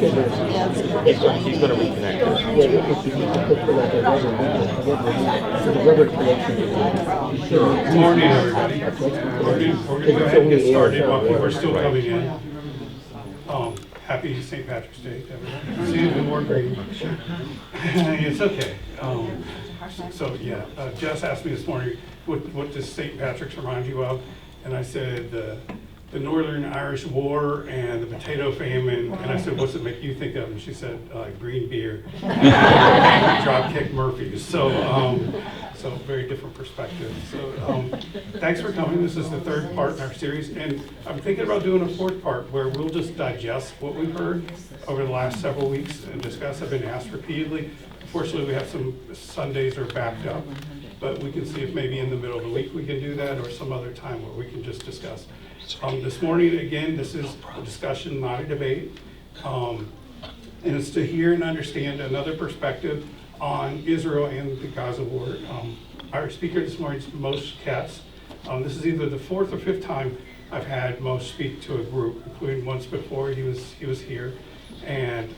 He's going to reconnect. Good morning, everybody. We're going to go ahead and get started while people are still coming in. Happy St. Patrick's Day to everyone. See you in more green. It's okay. So yeah, Jess asked me this morning, what does St. Patrick's remind you of? And I said the Northern Irish War and the potato famine. And I said, what's it make you think of? And she said, green beer, Dropkick Murphys. So very different perspective. So thanks for coming. This is the third part in our series, and I'm thinking about doing a fourth part where we'll just digest what we've heard over the last several weeks and discuss. I've been asked repeatedly. Unfortunately, we have some Sundays are backed up, but we can see if maybe in the middle of the week we can do that, or some other time where we can just discuss. This morning, again, this is a discussion, not a debate, and it's to hear and understand another perspective on Israel and the Gaza war. Our speaker this morning is Moshe Katz. This is either the fourth or fifth time I've had Moshe speak to a group, including once before he was here. And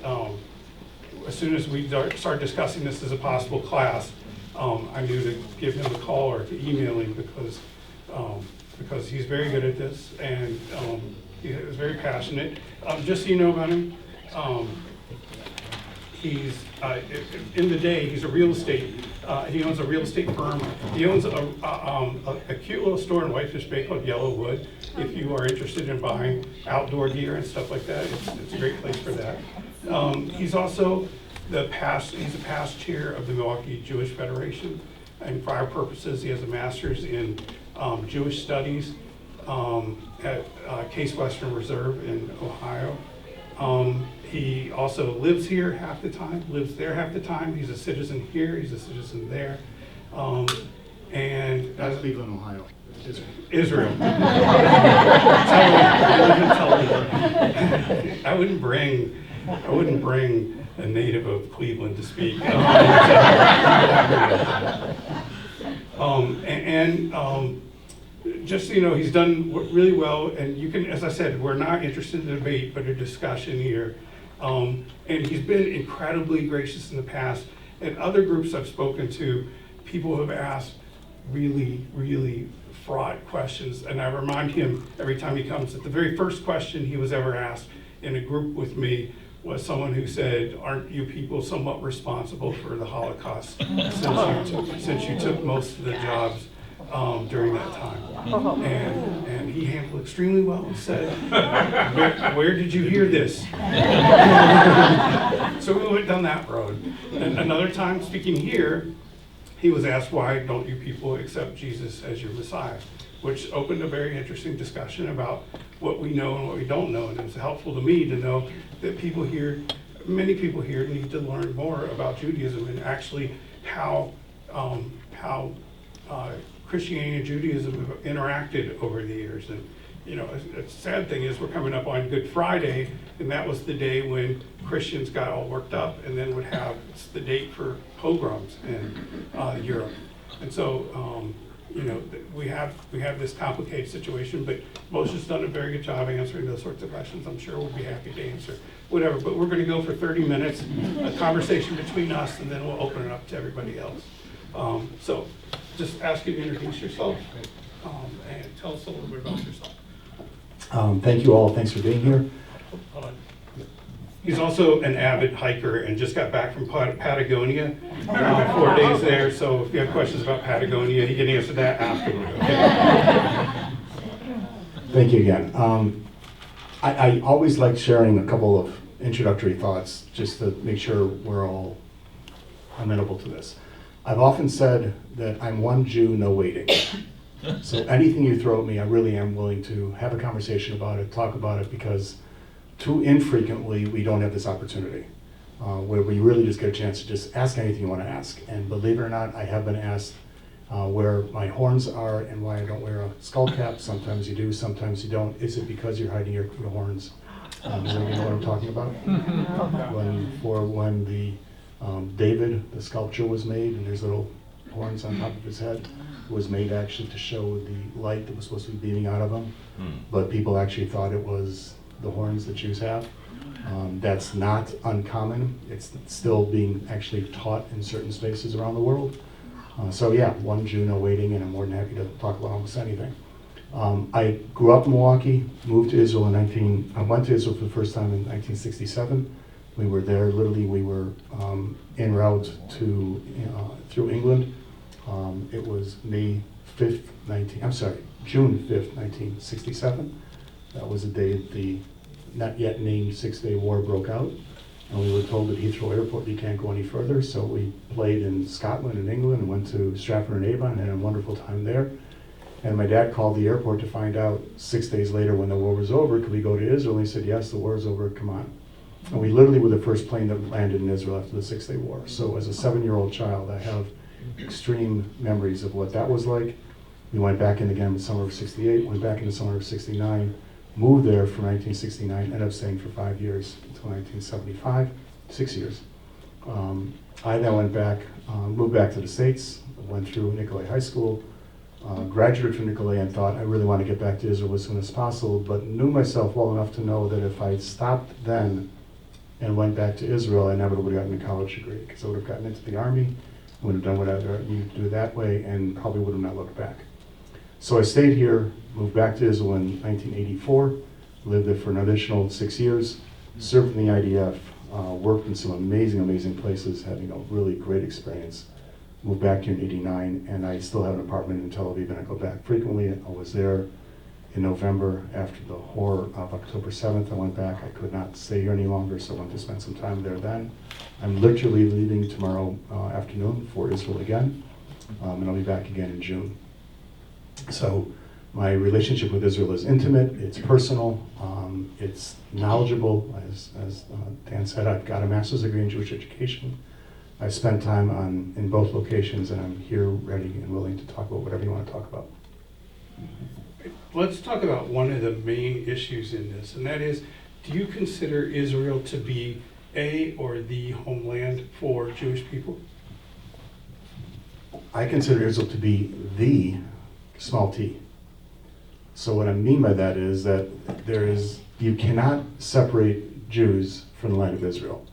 as soon as we started discussing this as a possible class, I knew to give him a call or to email him because he's very good at this, and he is very passionate. Just so you know about him, he's in the day, he's a real estate, he owns a real estate firm. He owns a cute little store in Whitefish Bay called Yellowwood. If you are interested in buying outdoor gear and stuff like that, it's a great place for that. He's also he's a past chair of the Milwaukee Jewish Federation. And for our purposes, he has a master's in Jewish studies at Case Western Reserve in Ohio. He also lives here half the time, lives there half the time. He's a citizen here, he's a citizen there. And That's Cleveland, Ohio. Israel. I wouldn't bring a native of Cleveland to speak. Just so you know, he's done really well, and you can, as I said, we're not interested in debate, but a discussion here. And he's been incredibly gracious in the past. And other groups I've spoken to, people have asked really, really fraught questions. And I remind him every time he comes that the very first question he was ever asked in a group with me was someone who said, "Aren't you people somewhat responsible for the Holocaust since you took most of the jobs during that time?" And he handled extremely well and said, where did you hear this? So we went down that road. And another time, speaking here, he was asked, why don't you people accept Jesus as your Messiah? Which opened a very interesting discussion about what we know and what we don't know. And it was helpful to me to know that many people here need to learn more about Judaism and actually how Christianity and Judaism have interacted over the years. And you know, a sad thing is we're coming up on Good Friday, and that was the day when Christians got all worked up and then would have the date for pogroms in Europe. And so, you know, we have this complicated situation, but Moshe's done a very good job answering those sorts of questions. I'm sure we'll be happy to answer whatever, but we're going to go for 30 minutes, a conversation between us, and then we'll open it up to everybody else. So just ask you to introduce yourself and tell us a little bit about yourself. Thank you all. Thanks for being here. Hold on. He's also an avid hiker and just got back from Patagonia, 4 days there. So if you have questions about Patagonia, he can answer that afterward. Okay? Thank you again. I always like sharing a couple of introductory thoughts just to make sure we're all amenable to this. I've often said that I'm one Jew, no waiting. So anything you throw at me, I really am willing to have a conversation about it, talk about it, because too infrequently we don't have this opportunity where we really just get a chance to just ask anything you want to ask. And believe it or not, I have been asked where my horns are and why I don't wear a skull cap. Sometimes you do, sometimes you don't. Is it because you're hiding your horns? Does anybody know what I'm talking about? When the David, the sculpture was made, and there's little horns on top of his head, was made actually to show the light that was supposed to be beaming out of him. But people actually thought it was the horns that Jews have. That's not uncommon. It's still being actually taught in certain spaces around the world. So yeah, one Jew, no waiting, and I'm more than happy to talk about almost anything. I grew up in Milwaukee, moved to Israel I went to Israel for the first time in 1967. We were there, literally we were en route to, through England. It was June 5th, 1967. That was the day the not yet named Six-Day War broke out. And we were told at Heathrow Airport, you can't go any further. So we played in Scotland and England and went to Stratford-on-Avon and had a wonderful time there. And my dad called the airport to find out 6 days later when the war was over, could we go to Israel? And he said, yes, the war is over, come on. And we literally were the first plane that landed in Israel after the Six-Day War. So as a 7-year-old child, I have extreme memories of what that was like. We went back in again in the summer of 68, went back in the summer of 69, moved there from 1969, ended up staying for 5 years until 1975, 6 years. I then went back, moved back to the States, went through Nicolay High School, graduated from Nicolay and thought I really want to get back to Israel as soon as possible, but knew myself well enough to know that if I stopped then and went back to Israel, I never would have gotten a college degree, because I would have gotten into the Army, would have done whatever you do that way, and probably would have not looked back. So I stayed here, moved back to Israel in 1984, lived there for an additional 6 years, served in the IDF, worked in some amazing, amazing places, having a really great experience. Moved back here in '89, and I still have an apartment in Tel Aviv, and I go back frequently. I was there in November after the horror of October 7th. I went back. I could not stay here any longer, so I went to spend some time there then. I'm literally leaving tomorrow afternoon for Israel again, and I'll be back again in June. So my relationship with Israel is intimate, it's personal, it's knowledgeable. As Dan said, I've got a master's degree in Jewish education. I've spent time in both locations, and I'm here ready and willing to talk about whatever you want to talk about. Let's talk about one of the main issues in this, and that is, do you consider Israel to be a or the homeland for Jewish people? I consider Israel to be the small t. So what I mean by that is that you cannot separate Jews from the land of Israel.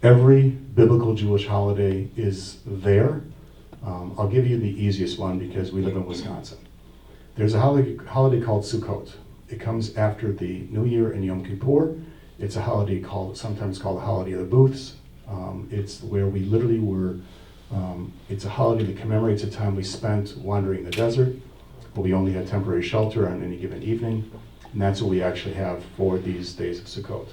Every biblical Jewish holiday is there. I'll give you the easiest one because we live in Wisconsin. There's a holiday called Sukkot. It comes after the New Year and Yom Kippur. It's a holiday sometimes called the Holiday of the Booths. It's where we literally were, it's a holiday that commemorates a time we spent wandering the desert, where we only had temporary shelter on any given evening, and that's what we actually have for these days of Sukkot.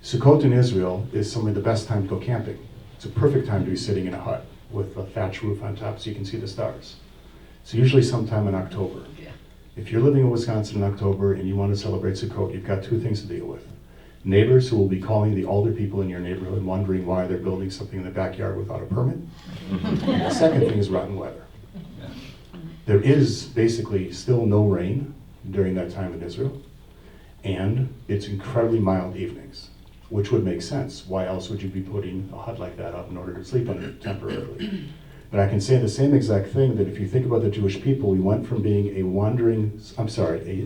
Sukkot in Israel is some of the best time to go camping. It's a perfect time to be sitting in a hut with a thatch roof on top so you can see the stars. It's usually sometime in October. If you're living in Wisconsin in October and you want to celebrate Sukkot, you've got two things to deal with. Neighbors who will be calling the older people in your neighborhood wondering why they're building something in the backyard without a permit. And the second thing is rotten weather. There is basically still no rain during that time in Israel, and it's incredibly mild evenings, which would make sense. Why else would you be putting a hut like that up in order to sleep in it temporarily? But I can say the same exact thing, that if you think about the Jewish people, we went from being a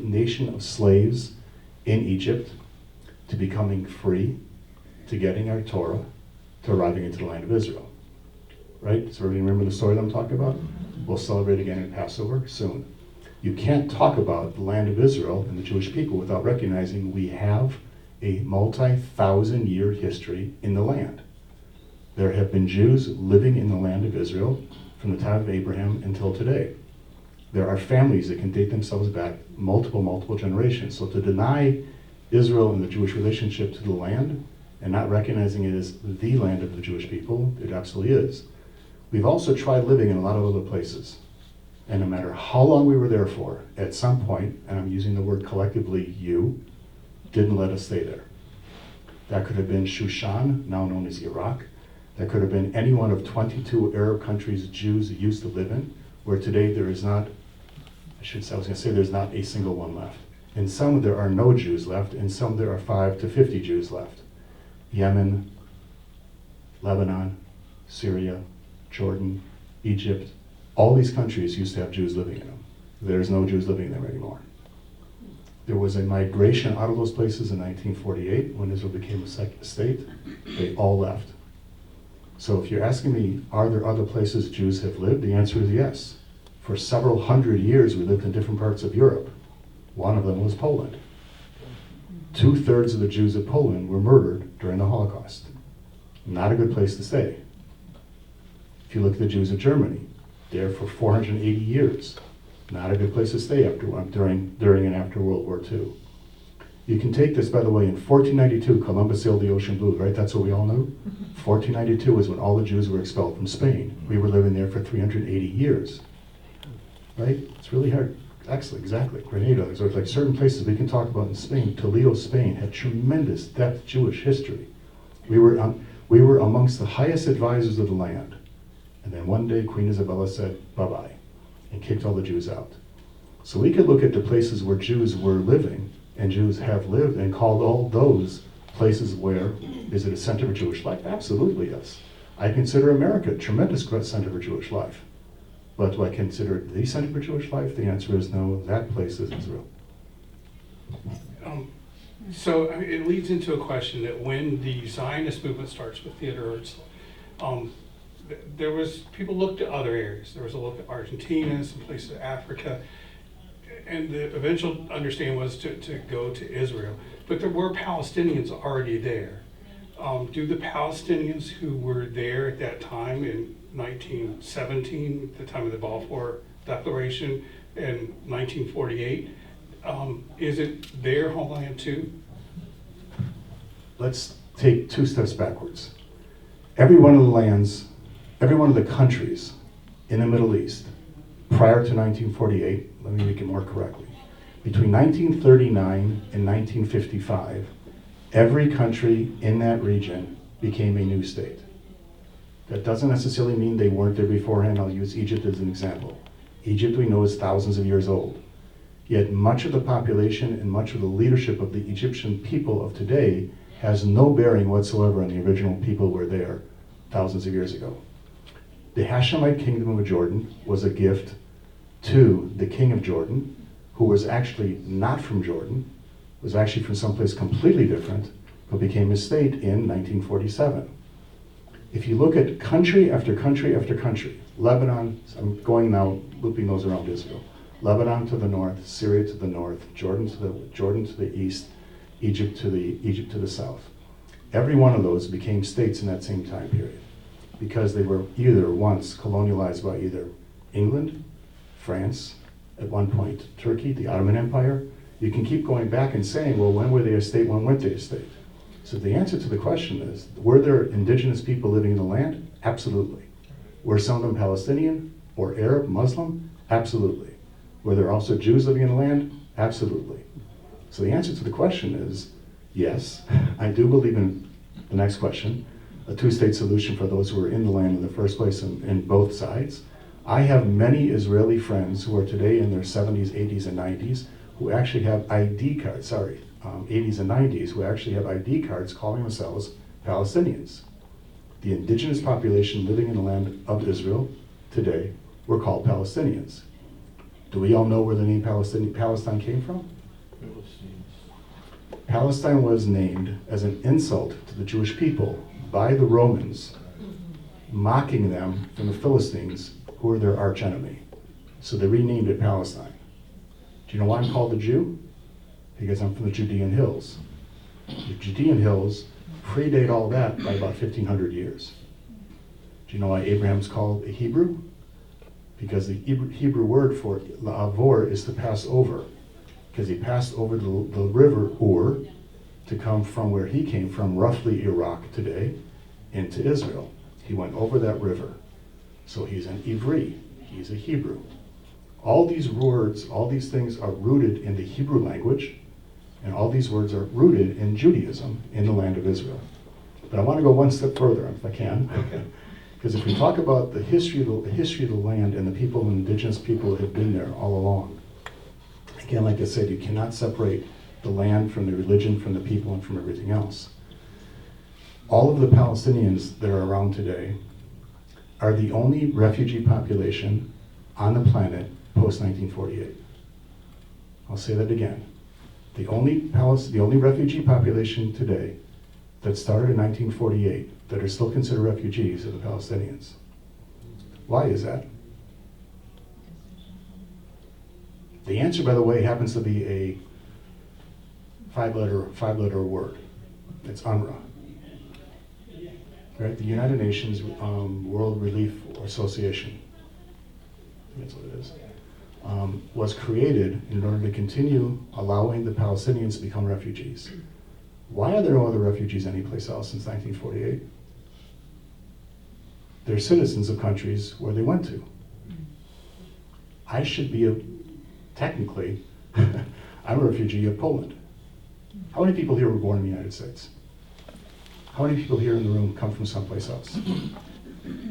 nation of slaves in Egypt to becoming free, to getting our Torah, to arriving into the land of Israel. Right? So everybody remember the story that I'm talking about? We'll celebrate again in Passover soon. You can't talk about the land of Israel and the Jewish people without recognizing we have a multi-thousand-year history in the land. There have been Jews living in the land of Israel from the time of Abraham until today. There are families that can date themselves back multiple generations. So to deny Israel and the Jewish relationship to the land and not recognizing it as the land of the Jewish people, it absolutely is. We've also tried living in a lot of other places. And no matter how long we were there for, at some point, and I'm using the word collectively, you, didn't let us stay there. That could have been Shushan, now known as Iraq. That could have been any one of 22 Arab countries Jews used to live in, where today there is not, there's not a single one left. In some there are no Jews left, in some there are 5 to 50 Jews left. Yemen, Lebanon, Syria, Jordan, Egypt, all these countries used to have Jews living in them. There's no Jews living there anymore. There was a migration out of those places in 1948 when Israel became a state. They all left. So if you're asking me, are there other places Jews have lived? The answer is yes. For several hundred years, we lived in different parts of Europe. One of them was Poland. 2/3 of the Jews of Poland were murdered during the Holocaust. Not a good place to stay. If you look at the Jews of Germany, there for 480 years. Not a good place to stay during and after World War II. You can take this, by the way, in 1492, Columbus sailed the ocean blue, right? That's what we all knew. 1492 is when all the Jews were expelled from Spain. We were living there for 380 years, right? It's really hard. Excellent, exactly. Grenada, there's like certain places we can talk about in Spain. Toledo, Spain, had tremendous depth Jewish history. We were amongst the highest advisors of the land. And then one day, Queen Isabella said, bye-bye, and kicked all the Jews out. So we could look at the places where Jews were living, and Jews have lived, and called all those places where, is it a center for Jewish life? Absolutely, yes. I consider America a tremendous center for Jewish life. But do I consider it the center for Jewish life? The answer is no, that place is Israel. So I mean, it leads into a question that when the Zionist movement starts with Theodore Herzl, there was, people looked at other areas. There was a look at Argentina, some places in Africa, and the eventual understanding was to go to Israel. But there were Palestinians already there. Do the Palestinians who were there at that time in 1917, the time of the Balfour Declaration, in 1948, is it their homeland too? Let's take 2 steps backwards. Every one of the lands, every one of the countries in the Middle East prior to 1948, let me make it more correctly, between 1939 and 1955, every country in that region became a new state. That doesn't necessarily mean they weren't there beforehand. I'll use Egypt as an example. Egypt, we know, is thousands of years old. Yet much of the population and much of the leadership of the Egyptian people of today has no bearing whatsoever on the original people who were there thousands of years ago. The Hashemite kingdom of Jordan was a gift to the king of Jordan, who was actually not from Jordan, was actually from someplace completely different, but became a state in 1947. If you look at country after country after country, Lebanon, I'm going now, looping those around Israel, Lebanon to the north, Syria to the north, Jordan to the east, Egypt to the south. Every one of those became states in that same time period because they were either once colonialized by either England, France, at one point Turkey, the Ottoman Empire. You can keep going back and saying, well, when were they a state, when weren't they a state? So the answer to the question is, were there indigenous people living in the land? Absolutely. Were some of them Palestinian or Arab, Muslim? Absolutely. Were there also Jews living in the land? Absolutely. So the answer to the question is, yes, I do believe in the next question, a 2-state solution for those who were in the land in the first place in both sides. I have many Israeli friends who are today in their 70s, 80s, and 90s who actually have ID cards, 80s and 90s, who actually have ID cards calling themselves Palestinians. The indigenous population living in the land of Israel today were called Palestinians. Do we all know where the name Palestine came from? Palestine was named as an insult to the Jewish people by the Romans, mocking them from the Philistines, who were their archenemy. So they renamed it Palestine. Do you know why I'm called a Jew? Because I'm from the Judean hills. The Judean hills predate all that by about 1,500 years. Do you know why Abraham's called a Hebrew? Because the Hebrew word for la'avor is to pass over. Because he passed over the river Ur to come from where he came from, roughly Iraq today, into Israel. He went over that river. So he's an Ivri, he's a Hebrew. All these words, all these things are rooted in the Hebrew language, and all these words are rooted in Judaism in the land of Israel. But I want to go one step further, if I can. Because if we talk about the history of the land and the people, indigenous people that have been there all along, again, like I said, you cannot separate the land from the religion, from the people, and from everything else. All of the Palestinians that are around today are the only refugee population on the planet post-1948. I'll say that again. The only refugee population today that started in 1948 that are still considered refugees are the Palestinians. Why is that? The answer, by the way, happens to be a five-letter word. It's UNRWA. Right? The United Nations World Relief Association, that's what it is, was created in order to continue allowing the Palestinians to become refugees. Why are there no other refugees anyplace else since 1948? They're citizens of countries where they went to. I should be technically, I'm a refugee of Poland. How many people here were born in the United States? How many people here in the room come from someplace else?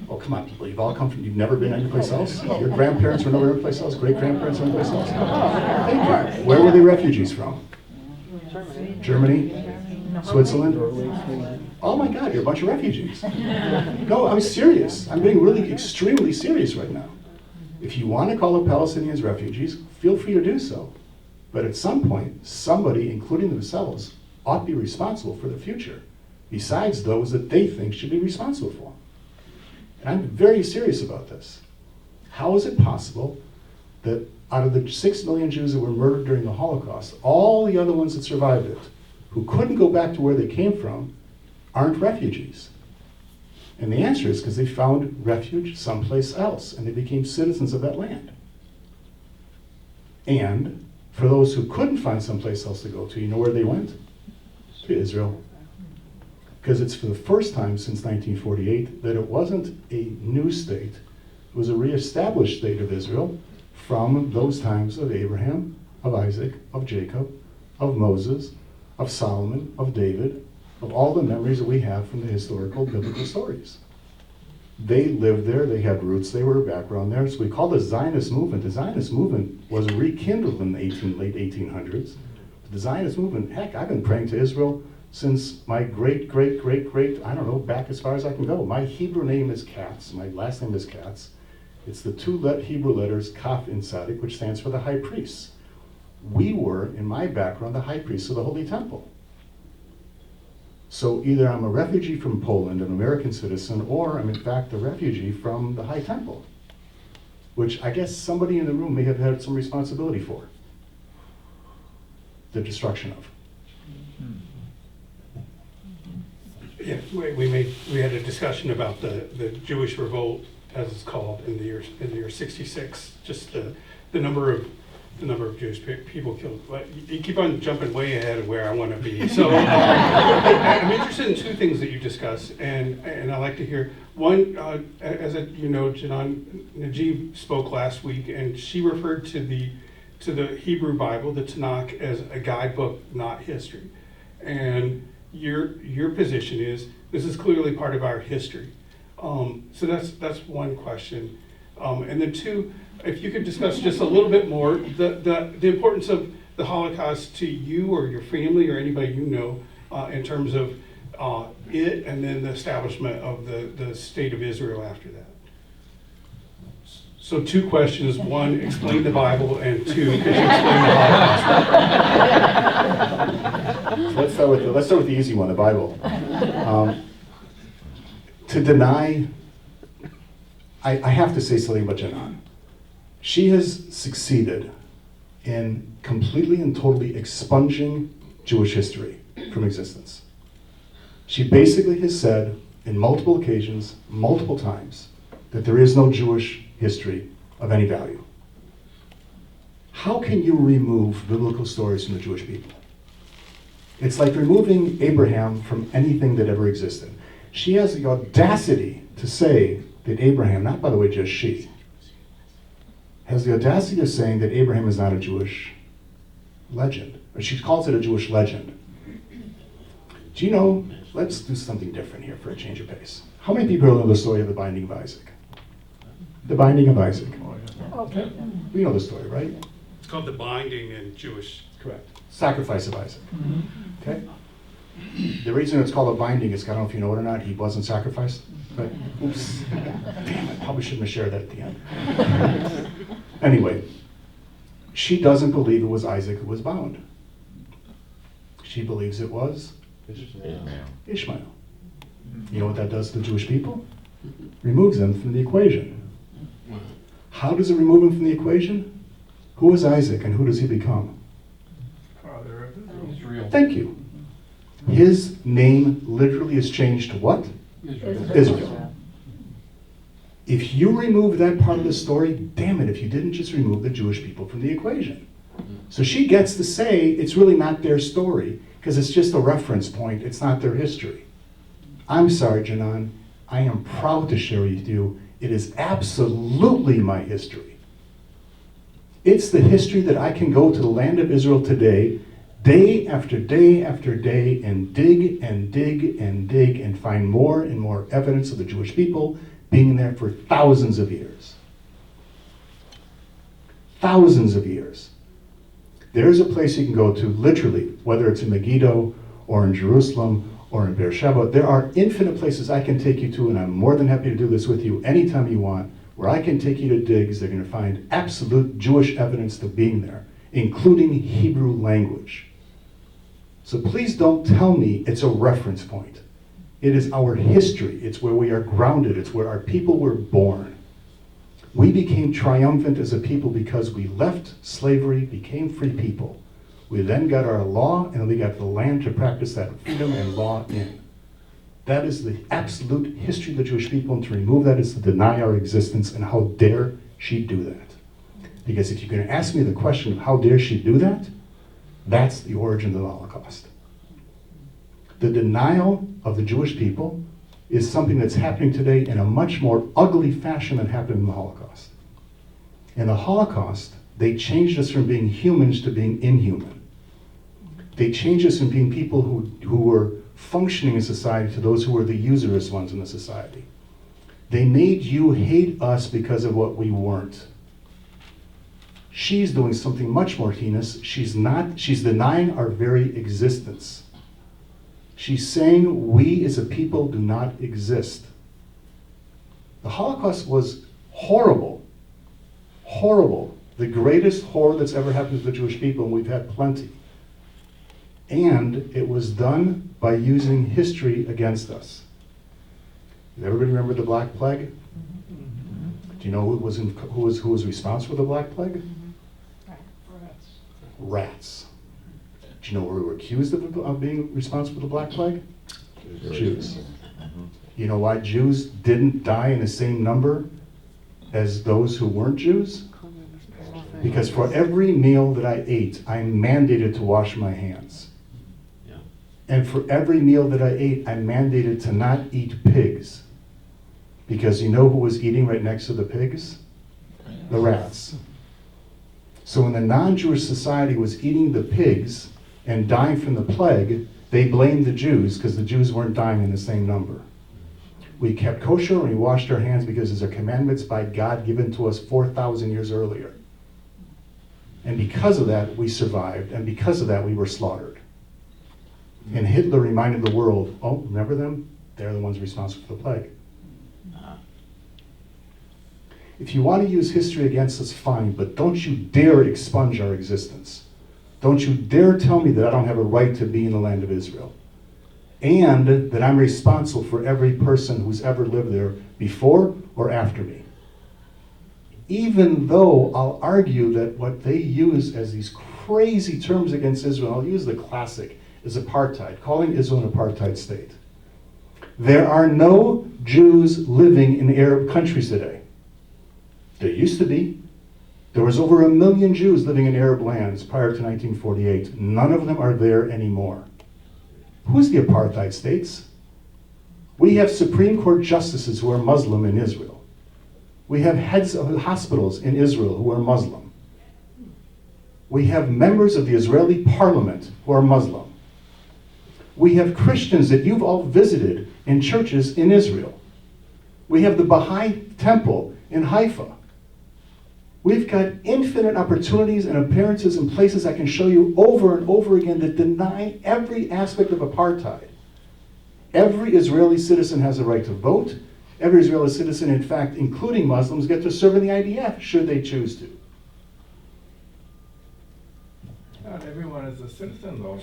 Oh, come on, people, you've never been anyplace else? Your grandparents were never anyplace else? Great-grandparents were anyplace else? Thank you. Where were they refugees from? Germany? Switzerland? Oh my God, you're a bunch of refugees. No, I'm serious. I'm being really extremely serious right now. If you want to call the Palestinians refugees, feel free to do so. But at some point, somebody, including themselves, ought to be responsible for the future, besides those that they think should be responsible for them. And I'm very serious about this. How is it possible that out of the 6 million Jews that were murdered during the Holocaust, all the other ones that survived it, who couldn't go back to where they came from, aren't refugees? And the answer is because they found refuge someplace else, and they became citizens of that land. And for those who couldn't find someplace else to go to, you know where they went? To Israel. Because it's for the first time since 1948 that it wasn't a new state, it was a reestablished state of Israel from those times of Abraham, of Isaac, of Jacob, of Moses, of Solomon, of David, of all the memories that we have from the historical biblical stories. They lived there, they had roots, they were background there. So we call the Zionist movement. The Zionist movement was rekindled in the late 1800s. The Zionist movement, heck, I've been praying to Israel since my great, I don't know, back as far as I can go. My Hebrew name is Katz, my last name is Katz. It's the two Hebrew letters, Kaf in Tzaddik, which stands for the high priest. We were, in my background, the high priests of the Holy Temple. So either I'm a refugee from Poland, an American citizen, or I'm in fact a refugee from the High Temple, which I guess somebody in the room may have had some responsibility for, the destruction of. Yeah, we had a discussion about the Jewish revolt, as it's called, in the year 66. Just the number of Jewish people killed. You keep on jumping way ahead of where I want to be. So I'm interested in two things that you discuss, and I'd like to hear. One, as you know, Janan Najib spoke last week, and she referred to the Hebrew Bible, the Tanakh, as a guidebook, not history. And your position is this is clearly part of our history. So that's one question, and then two, if you could discuss just a little bit more the importance of the Holocaust to you or your family or anybody you know in terms of it, and then the establishment of the state of Israel after that. So two questions: one, explain the Bible, and two, could you explain the Holocaust? So let's start with the easy one, the Bible. To deny, I have to say something about Janan. She has succeeded in completely and totally expunging Jewish history from existence. She basically has said in multiple occasions, multiple times, that there is no Jewish history of any value. How can you remove biblical stories from the Jewish people? It's like removing Abraham from anything that ever existed. She has the audacity to say that Abraham, not by the way just she, has the audacity of saying that Abraham is not a Jewish legend. Or she calls it a Jewish legend. Do you know, let's do something different here for a change of pace. How many people know the story of the binding of Isaac? The binding of Isaac. Okay. We know the story, right? It's called the binding in Jewish. Correct. Sacrifice of Isaac. Okay? The reason it's called a binding is, I don't know if you know it or not, he wasn't sacrificed. But, oops. Damn, I probably shouldn't have shared that at the end. Anyway, she doesn't believe it was Isaac who was bound. She believes it was Ishmael. Ishmael. You know what that does to the Jewish people? Removes them from the equation. How does it remove them from the equation? Who is Isaac and who does he become? Father of Israel. Thank you. His name literally is changed to what? Israel. If you remove that part of the story, damn it, if you didn't just remove the Jewish people from the equation. So she gets to say it's really not their story because it's just a reference point. It's not their history. I'm sorry, Janan. I am proud to share with you. It is absolutely my history. It's the history that I can go to the land of Israel today, day after day after day, and dig and dig and dig and find more and more evidence of the Jewish people being there for thousands of years. Thousands of years. There's a place you can go to, literally, whether it's in Megiddo or in Jerusalem or in Beersheba. There are infinite places I can take you to, and I'm more than happy to do this with you anytime you want, where I can take you to digs. They're going to find absolute Jewish evidence to being there, including Hebrew language. So please don't tell me it's a reference point. It is our history. It's where we are grounded. It's where our people were born. We became triumphant as a people because we left slavery, became free people. We then got our law, and we got the land to practice that freedom and law in. That is the absolute history of the Jewish people, and to remove that is to deny our existence, and how dare she do that? Because if you're going to ask me the question of how dare she do that, that's the origin of the Holocaust. The denial of the Jewish people is something that's happening today in a much more ugly fashion than happened in the Holocaust. In the Holocaust, they changed us from being humans to being inhuman. They changed us from being people who were functioning in society to those who were the usurious ones in the society. They made you hate us because of what we weren't. She's doing something much more heinous. She's denying our very existence. She's saying we as a people do not exist. The Holocaust was horrible, horrible. The greatest horror that's ever happened to the Jewish people, and we've had plenty. And it was done by using history against us. Does everybody remember the Black Plague? Do you know who was responsible for the Black Plague? Rats. Do you know where we were accused of being responsible for the Black Plague? Jews. You know why Jews didn't die in the same number as those who weren't Jews? Because for every meal that I ate, I'm mandated to wash my hands. And for every meal that I ate, I'm mandated to not eat pigs. Because you know who was eating right next to the pigs? The rats. So when the non-Jewish society was eating the pigs and dying from the plague, they blamed the Jews because the Jews weren't dying in the same number. We kept kosher and we washed our hands because these are commandments by God given to us 4,000 years earlier. And because of that, we survived, and because of that, we were slaughtered. And Hitler reminded the world, oh, remember them? They're the ones responsible for the plague. If you want to use history against us, fine, but don't you dare expunge our existence. Don't you dare tell me that I don't have a right to be in the land of Israel. And that I'm responsible for every person who's ever lived there before or after me. Even though I'll argue that what they use as these crazy terms against Israel, I'll use the classic, is apartheid, calling Israel an apartheid state. There are no Jews living in Arab countries today. There used to be. There was over 1 million Jews living in Arab lands prior to 1948. None of them are there anymore. Who's the apartheid states? We have Supreme Court justices who are Muslim in Israel. We have heads of hospitals in Israel who are Muslim. We have members of the Israeli parliament who are Muslim. We have Christians that you've all visited in churches in Israel. We have the Baha'i temple in Haifa. We've got infinite opportunities and appearances and places I can show you over and over again that deny every aspect of apartheid. Every Israeli citizen has a right to vote. Every Israeli citizen, in fact, including Muslims, get to serve in the IDF should they choose to. Not everyone is a citizen, though.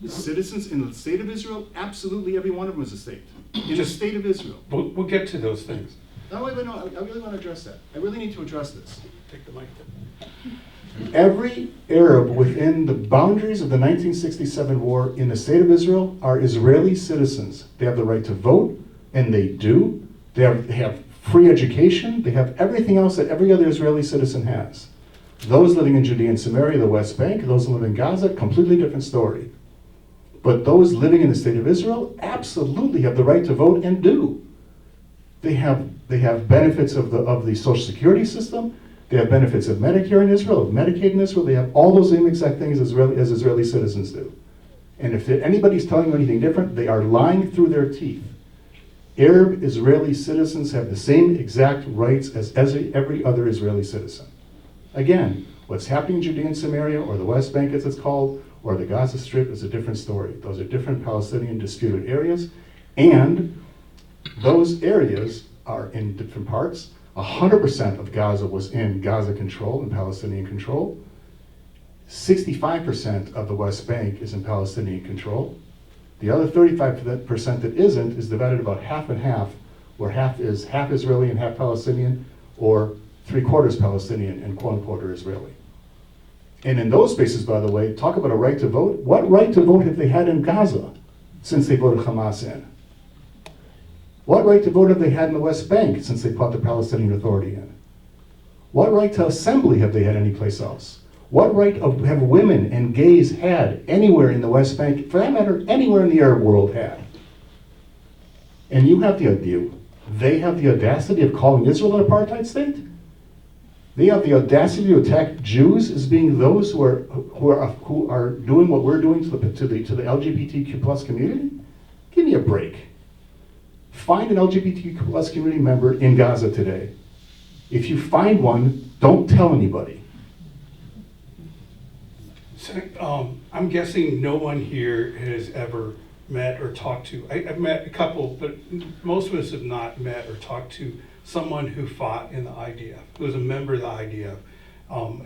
Citizens in the state of Israel, absolutely every one of them is a state. In the state of Israel. We'll get to those things. No, wait, no, I really want to address that. I really need to address this. Take the mic. Every Arab within the boundaries of the 1967 war in the state of Israel are Israeli citizens. They have the right to vote, and they do. They have free education. They have everything else that every other Israeli citizen has. Those living in Judea and Samaria, the West Bank, those who live in Gaza, completely different story. But those living in the state of Israel absolutely have the right to vote and do. They have benefits of the Social Security system. They have benefits of Medicare in Israel, of Medicaid in Israel. They have all those same exact things as Israeli citizens do. And if anybody's telling you anything different, they are lying through their teeth. Arab Israeli citizens have the same exact rights as every other Israeli citizen. Again, what's happening in Judea and Samaria, or the West Bank as it's called, or the Gaza Strip is a different story. Those are different Palestinian disputed areas, and those areas are in different parts. 100% of Gaza was in Gaza control and Palestinian control. 65% of the West Bank is in Palestinian control. The other 35% that isn't is divided about half and half, where half is half Israeli and half Palestinian, or 3/4 Palestinian and 1/4 Israeli. And in those spaces, by the way, talk about a right to vote. What right to vote have they had in Gaza since they voted Hamas in? What right to vote have they had in the West Bank since they put the Palestinian Authority in? What right to assembly have they had anyplace else? What right have women and gays had anywhere in the West Bank, for that matter, anywhere in the Arab world had? And you have they have the audacity of calling Israel an apartheid state? They have the audacity to attack Jews as being those who are doing what we're doing to the LGBTQ plus community? Give me a break. Find an LGBTQ plus community member in Gaza today. If you find one, don't tell anybody. So, I'm guessing no one here has ever met or talked to, I've met a couple, but most of us have not met or talked to someone who fought in the IDF, who was a member of the IDF.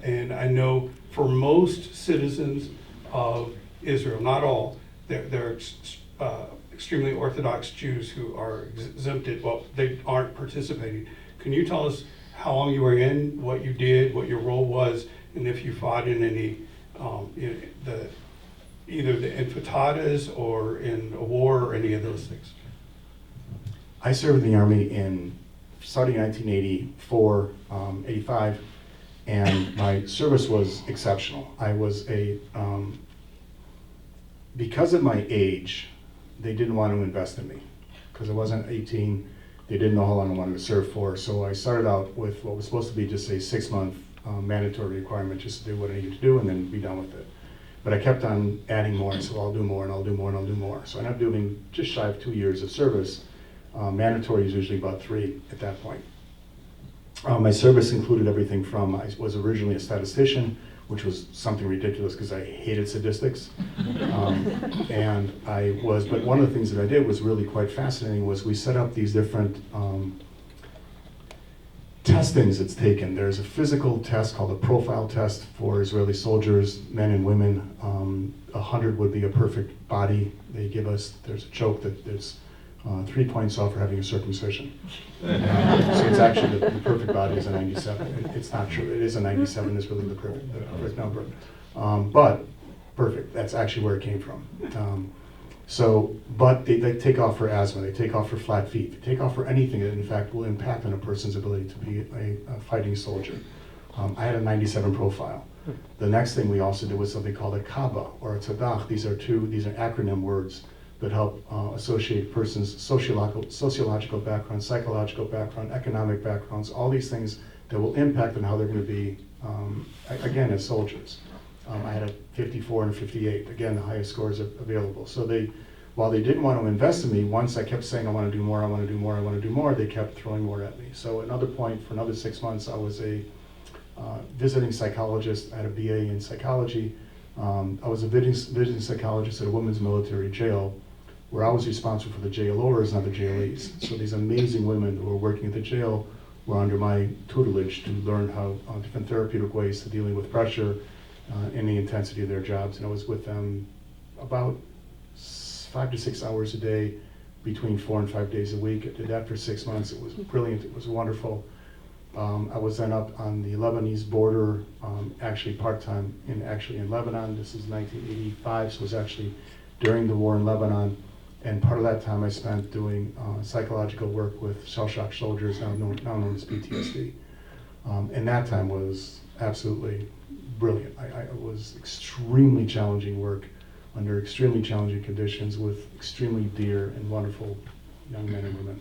And I know for most citizens of Israel, not all, they're extremely Orthodox Jews who are exempted, well, they aren't participating. Can you tell us how long you were in, what you did, what your role was, and if you fought in any, either the intifada's or in a war or any of those things? I served in the Army starting in 1984, 85, and my service was exceptional. I was because of my age, they didn't want to invest in me because I wasn't 18. They didn't know how long I wanted to serve for. So I started out with what was supposed to be just a 6-month mandatory requirement, just to do what I needed to do and then be done with it. But I kept on adding more, and so I'll do more and I'll do more and I'll do more. So I ended up doing just shy of 2 years of service. Mandatory is usually about 3 at that point. My service included everything from, I was originally a statistician, which was something ridiculous because I hated statistics. But one of the things that I did was really quite fascinating was we set up these different testings that's taken. There's a physical test called a profile test for Israeli soldiers, men and women. 100 would be a perfect body. They give us, there's a joke that there's 3 points off for having a circumcision. So it's actually the perfect body is a 97. It's not true. It is a 97. Is really the perfect number. But perfect. That's actually where it came from. But they take off for asthma. They take off for flat feet. They take off for anything that in fact will impact on a person's ability to be a fighting soldier. I had a 97 profile. The next thing we also did was something called a Kaba or a Tzadach. These are acronym words that help associate a person's sociological background, psychological background, economic backgrounds, all these things that will impact on how they're going to be, again, as soldiers. I had a 54 and a 58, again, the highest scores available. So while they didn't want to invest in me, once I kept saying, I want to do more, I want to do more, I want to do more, they kept throwing more at me. So another point, for another 6 months, I was a visiting psychologist. I had a BA in psychology. I was a visiting psychologist at a women's military jail, where I was responsible for the jailors, not the jailees. So these amazing women who were working at the jail were under my tutelage to learn how different therapeutic ways to dealing with pressure in the intensity of their jobs, and I was with them about 5 to 6 hours a day, between 4 and 5 days a week. I did that for 6 months. It was brilliant. It was wonderful. I was then up on the Lebanese border, actually part-time in Lebanon. This is 1985, so it was actually during the war in Lebanon. And part of that time I spent doing psychological work with shell-shocked soldiers, now known as PTSD. And that time was absolutely brilliant. It was extremely challenging work under extremely challenging conditions with extremely dear and wonderful young men and women.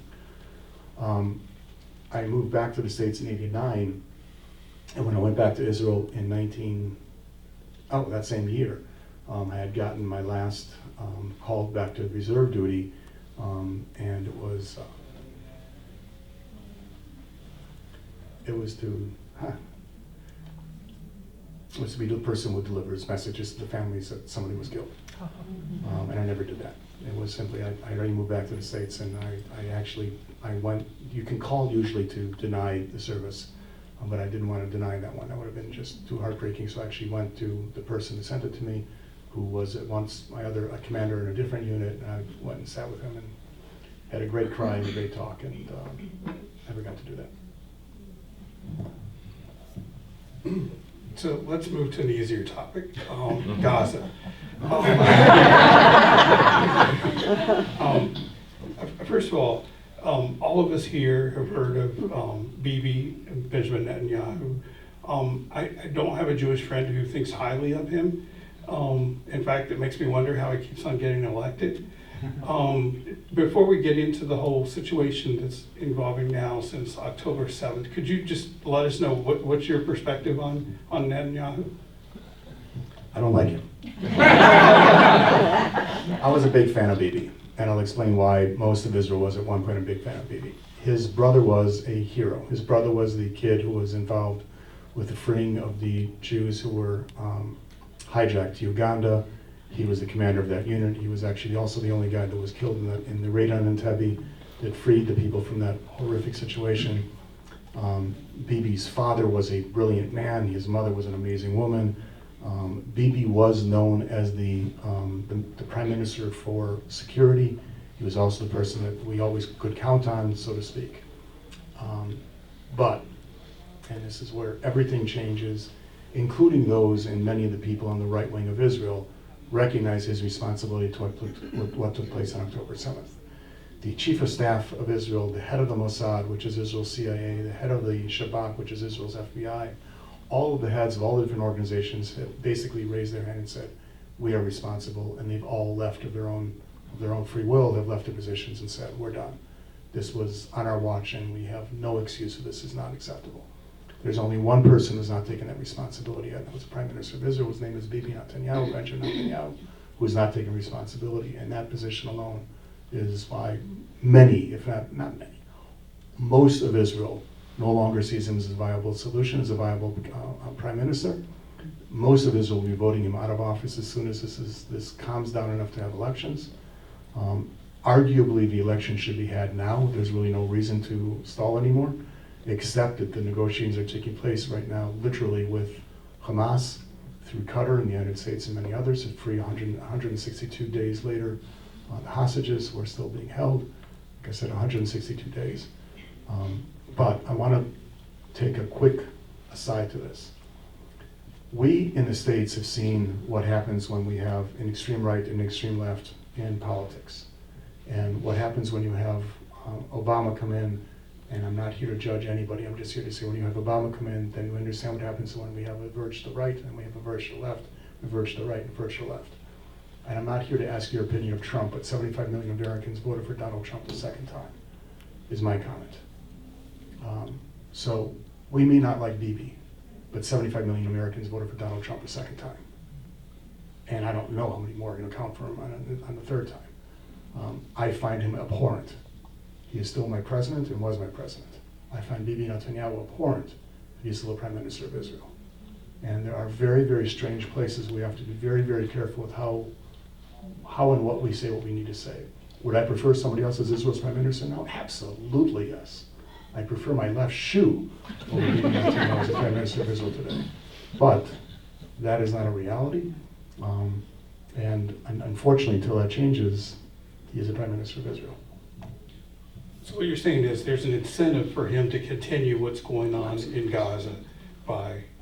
I moved back to the States in '89, and when I went back to Israel in that same year, I had gotten my last called back to reserve duty, and it was to be the person who delivers messages to the families that somebody was killed. And I never did that. It was simply, I already moved back to the States, and I went, you can call usually to deny the service, but I didn't want to deny that one. That would have been just too heartbreaking, so I actually went to the person who sent it to me, who was at once a commander in a different unit, and I went and sat with him and had a great cry and a great talk, and never got to do that. So let's move to an easier topic, Gaza. First of all of us here have heard of Bibi and Benjamin Netanyahu. I don't have a Jewish friend who thinks highly of him. In fact, it makes me wonder how he keeps on getting elected. Before we get into the whole situation that's involving now since October 7th, could you just let us know what's your perspective on Netanyahu? I don't like him. I was a big fan of Bibi, and I'll explain why most of Israel was at one point a big fan of Bibi. His brother was a hero. His brother was the kid who was involved with the freeing of the Jews who were hijacked to Uganda. He was the commander of that unit. He was actually also the only guy that was killed in the raid on Entebbe that freed the people from that horrific situation. Bibi's father was a brilliant man. His mother was an amazing woman. Bibi was known as the prime minister for security. He was also the person that we always could count on, so to speak. But, and this is where everything changes, including those and many of the people on the right wing of Israel, recognize his responsibility to what took place on October 7th. The chief of staff of Israel, the head of the Mossad, which is Israel's CIA, the head of the Shabak, which is Israel's FBI, all of the heads of all the different organizations have basically raised their hand and said, we are responsible, and they've all left of their own free will. They've left their positions and said, we're done. This was on our watch, and we have no excuse for this. Is not acceptable. There's only one person who's not taking that responsibility, and that was the Prime Minister of Israel. His name is Bibi Netanyahu, Benjamin Netanyahu, who is not taking responsibility. And that position alone is why many, if not many, most of Israel no longer sees him as a viable solution, as a viable Prime Minister. Most of Israel will be voting him out of office as soon as this calms down enough to have elections. Arguably, the election should be had now. There's really no reason to stall anymore, except that the negotiations are taking place right now, literally with Hamas through Qatar and the United States and many others to free 162 days later the hostages who are still being held. Like I said, 162 days. But I want to take a quick aside to this. We in the States have seen what happens when we have an extreme right and an extreme left in politics. And what happens when you have Obama come in, and I'm not here to judge anybody, I'm just here to say when you have Obama come in, then you understand what happens when we have a verge to the right, and we have a verge to the left, a verge to the right, and a verge to the left. And I'm not here to ask your opinion of Trump, but 75 million Americans voted for Donald Trump the second time, is my comment. So we may not like Bibi, but 75 million Americans voted for Donald Trump a second time. And I don't know how many more are going to count for him on the third time. I find him abhorrent. He is still my president and was my president. I find Bibi Netanyahu abhorrent. He's still the Prime Minister of Israel. And there are very, very strange places we have to be very, very careful with how and what we say what we need to say. Would I prefer somebody else as Israel's Prime Minister now? Absolutely yes. I prefer my left shoe over Bibi Netanyahu as the Prime Minister of Israel today. But that is not a reality. And unfortunately, until that changes, he is the Prime Minister of Israel. So what you're saying is there's an incentive for him to continue what's going on in Gaza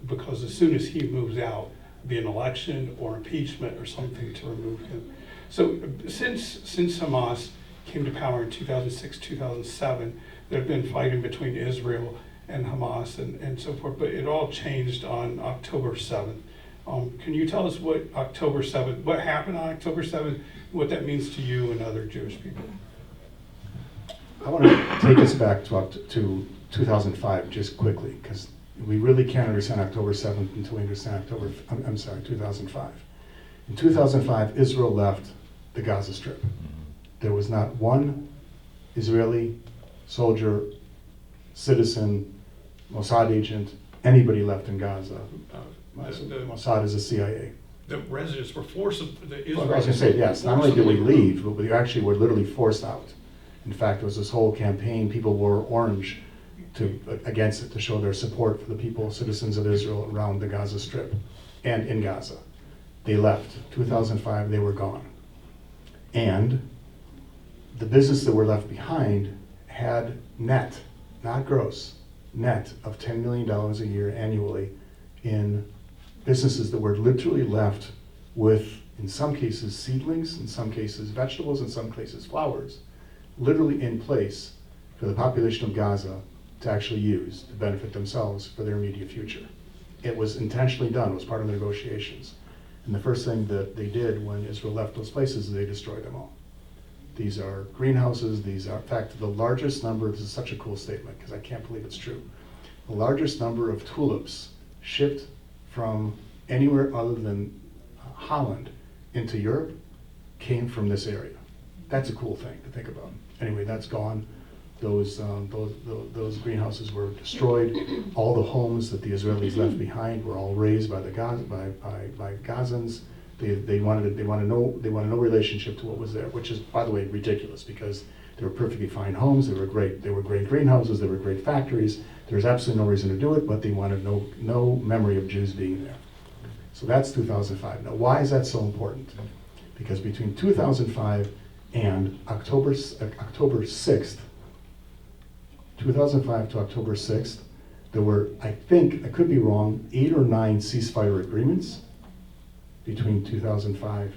because as soon as he moves out, be an election or impeachment or something to remove him. So since Hamas came to power in 2006, 2007, there have been fighting between Israel and Hamas and so forth, but it all changed on October 7th. Can you tell us what happened on October 7th, what that means to you and other Jewish people? I want to take us back to 2005 just quickly, because we really can't understand October 7th until we understand 2005. In 2005, Israel left the Gaza Strip. There was not one Israeli soldier, citizen, Mossad agent, anybody left in Gaza. Mossad is the CIA. The residents were forced, the Israelis. Well, I was going to say, yes, not only did we leave, but we actually were literally forced out. In fact, there was this whole campaign, people wore orange against it to show their support for the people, citizens of Israel around the Gaza Strip and in Gaza. They left. 2005, they were gone. And the business that were left behind had net, not gross, net of $10 million a year annually in businesses that were literally left with, in some cases, seedlings, in some cases, vegetables, in some cases, flowers, literally in place for the population of Gaza to actually use to benefit themselves for their immediate future. It was intentionally done. It was part of the negotiations. And the first thing that they did when Israel left those places is they destroyed them all. These are greenhouses. These are, in fact, the largest number, this is such a cool statement because I can't believe it's true. The largest number of tulips shipped from anywhere other than Holland into Europe came from this area. That's a cool thing to think about. Anyway, that's gone. Those greenhouses were destroyed. All the homes that the Israelis left behind were all razed by by Gazans. They wanted no relationship to what was there, which is, by the way, ridiculous because they were perfectly fine homes. They were great greenhouses. They were great factories. There was absolutely no reason to do it, but they wanted no memory of Jews being there. So that's 2005. Now, why is that so important? Because between 2005 and October 6th, 2005 to October 6th, there were, I think, I could be wrong, 8 or 9 ceasefire agreements between 2005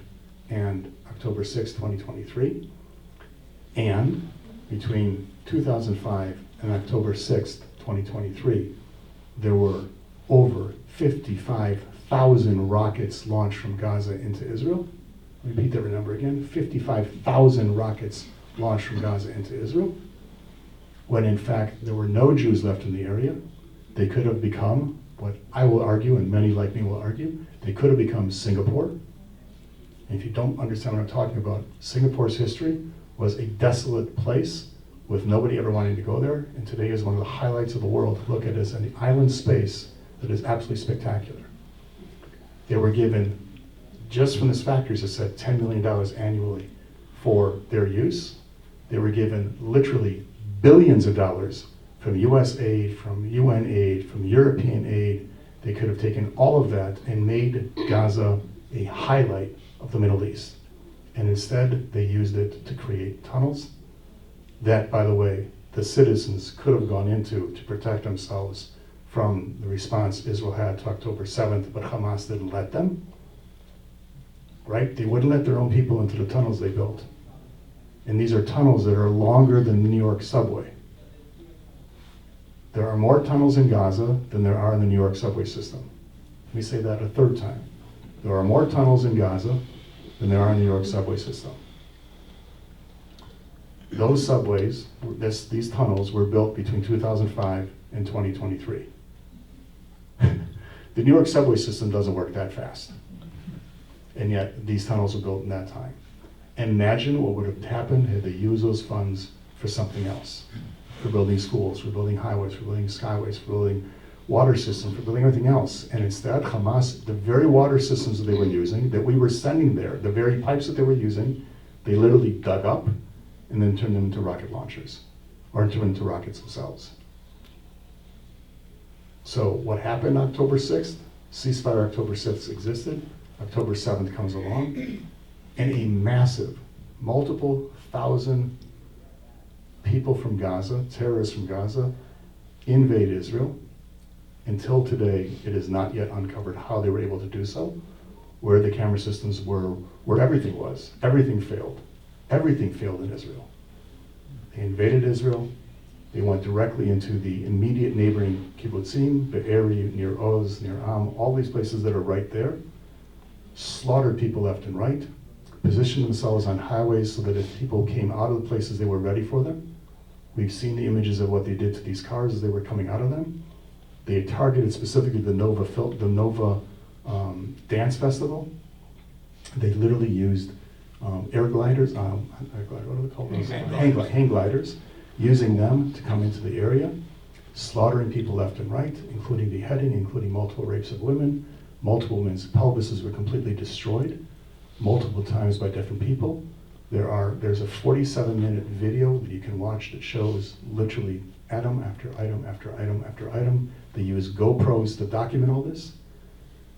and October 6, 2023. And between 2005 and October 6, 2023, there were over 55,000 rockets launched from Gaza into Israel. Repeat that number again, 55,000 rockets launched from Gaza into Israel, when in fact there were no Jews left in the area. They could have become, what I will argue, and many like me will argue, they could have become Singapore. And if you don't understand what I'm talking about, Singapore's history was a desolate place with nobody ever wanting to go there, and today is one of the highlights of the world to look at as an island space that is absolutely spectacular. They were given, just from this factory, as I said, $10 million annually for their use. They were given literally billions of dollars from US aid, from UN aid, from European aid. They could have taken all of that and made Gaza a highlight of the Middle East. And instead, they used it to create tunnels that, by the way, the citizens could have gone into to protect themselves from the response Israel had to October 7th, but Hamas didn't let them. Right? They wouldn't let their own people into the tunnels they built. And these are tunnels that are longer than the New York subway. There are more tunnels in Gaza than there are in the New York subway system. Let me say that a third time. There are more tunnels in Gaza than there are in the New York subway system. Those subways, these tunnels were built between 2005 and 2023. The New York subway system doesn't work that fast. And yet these tunnels were built in that time. And imagine what would have happened had they used those funds for something else. For building schools, for building highways, for building skyways, for building water systems, for building everything else. And instead, Hamas, the very water systems that they were using, that we were sending there, the very pipes that they were using, they literally dug up and then turned them into rocket launchers, or turned into rockets themselves. So what happened October 6th? ceasefire October 6th existed, October 7th comes along, and a massive, multiple thousand people from Gaza, terrorists from Gaza, invade Israel. Until today, it is not yet uncovered how they were able to do so, where the camera systems were, where everything was. Everything failed. Everything failed in Israel. They invaded Israel. They went directly into the immediate neighboring kibbutzim, Be'eri, near Oz, near Am, all these places that are right there, slaughtered people left and right, positioned themselves on highways so that if people came out of the places, they were ready for them. We've seen the images of what they did to these cars as they were coming out of them. They targeted specifically the Nova dance festival. They literally used air gliders, what do they call those? Hang gliders, using them to come into the area, slaughtering people left and right, including beheading, including multiple rapes of women. Multiple women's pelvises were completely destroyed, multiple times by different people. There's a 47-minute video that you can watch that shows literally item after item after item after item. They use GoPros to document all this.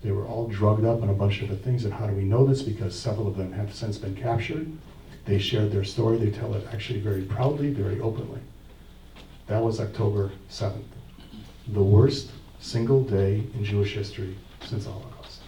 They were all drugged up on a bunch of different things. And how do we know this? Because several of them have since been captured. They shared their story. They tell it actually very proudly, very openly. That was October 7th. The worst single day in Jewish history since the Holocaust.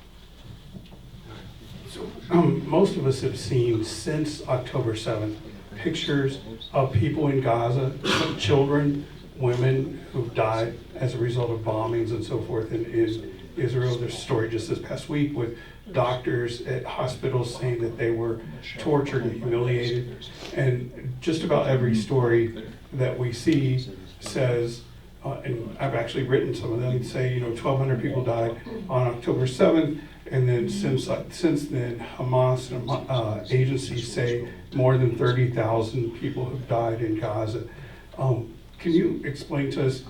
So most of us have seen since October 7th pictures of people in Gaza, children, women who've died as a result of bombings and so forth in Israel. There's a story just this past week with doctors at hospitals saying that they were tortured and humiliated. And just about every story that we see says, and I've actually written some of them, say, 1,200 people died on October 7th, and then since then, Hamas and agencies say more than 30,000 people have died in Gaza. Can you explain to us